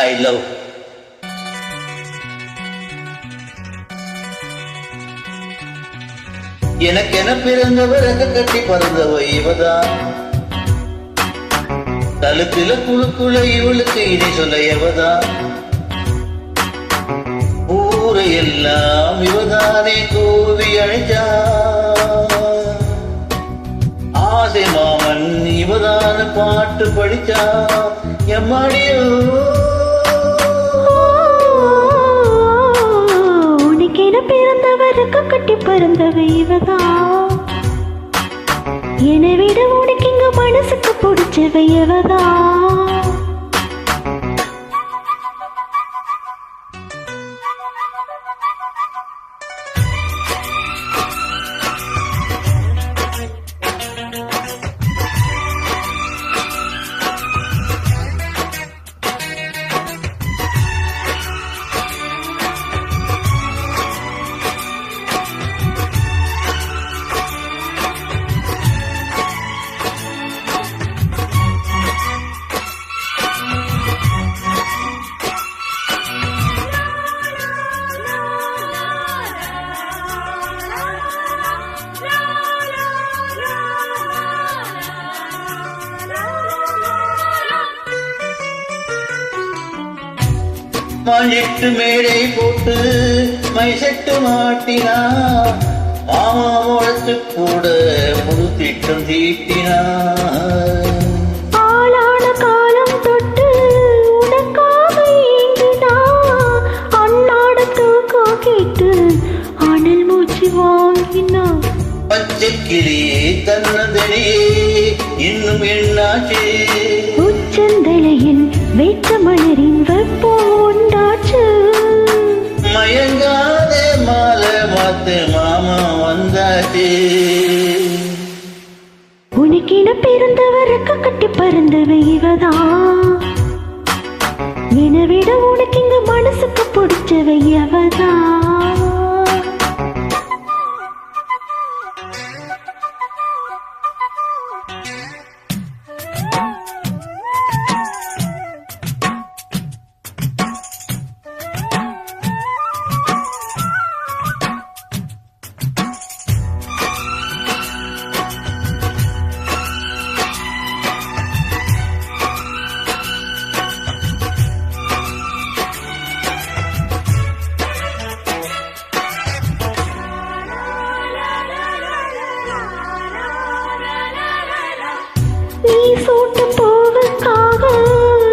I love. எனக்கென பிறந்தவர் கட்டி பறந்தவ இவதான். கழுத்துல குழுக்குள்ள இவளுக்கு இனி சொல்ல எவதான். ஊரை எல்லாம் இவதானே கூவி அழைச்சா. ஆசை மாமன் இவதான பாட்டு படிச்சா. எம்மாடியோ உனக்கென பிறந்தவருக்கு கட்டி பறந்தவ இவதான். என்னை விட உனக்கு இங்க மனசுக்கு பிடிச்சவ இவதான். மாஞ்சிட்டு மேடை போட்டு மைசெட்டு மாட்டினா. மாமா முழத்து கூட முழு திட்டம் தீட்டினா. ஆளான காலம் தொட்டு உனக்காக ஏங்கினா. அண்ணாட தூக்கம் கேட்டு அனல் மூச்சு வாங்கினா. பச்சை கிளியே தன்னதடியே இன்னும் என்னாச்சு. உச்சந்தலையில் வெட்ட மலரின் வெப்பம் உண்டாச்சு. மயங்காத மாலை மாத்து மாமா வந்தாச்சு. உனக்கென பிறந்தவருக்கு கட்டி பறந்தவ இவதான். என்னை விட உனக்கு இங்க மனசுக்கு பிடிச்சவ எவதான். நீ சூட்டும் பூவுக்காக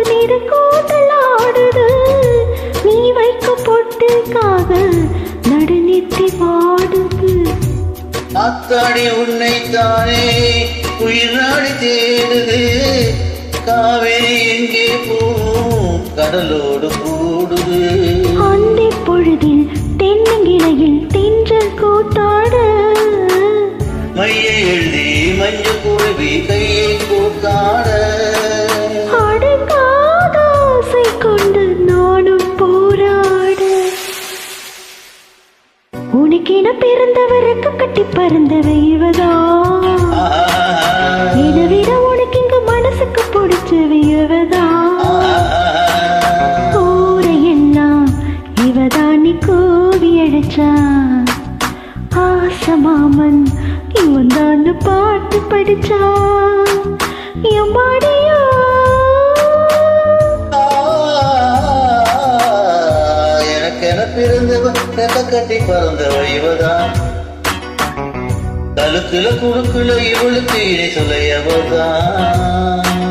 நெருக்கோட்டலாடுது. நீ வைக்கும் பொட்டுக்காக நடுநித்தி பாடுது. அத்தாடி உன்னைத்தானே உயிர் நாடி தேடுது. காவேரி எங்கே போகும் கடலோடு கூடுது. அந்தி பொழுதில் தென்னங்கிளையில் தென்றல் கூத்தாட. மையை எழுதி மஞ்ச குருவி கையை கூத்தாட. அடங்காத ஆசை கொண்டு நானும் போராட. உனக்கென பிறந்தவருக்கு கட்டி பறந்தவ இவதான். என்னை விட உனக்கு இங்க மனசுக்கு பிடிச்சவ இவதான். ஊரையெல்லாம் இவதான் நீ கூவி அழைச்சா. ஆசை மாமன் இவன் தான் பாட்டு படிச்சா. எம்மாடியோ எனக்கென பிறந்தவ கட்டி பறந்தவ இவதான். கழுத்துல குழுக்குள்ள இவளுக்கு இணை சொல்ல எவதான்.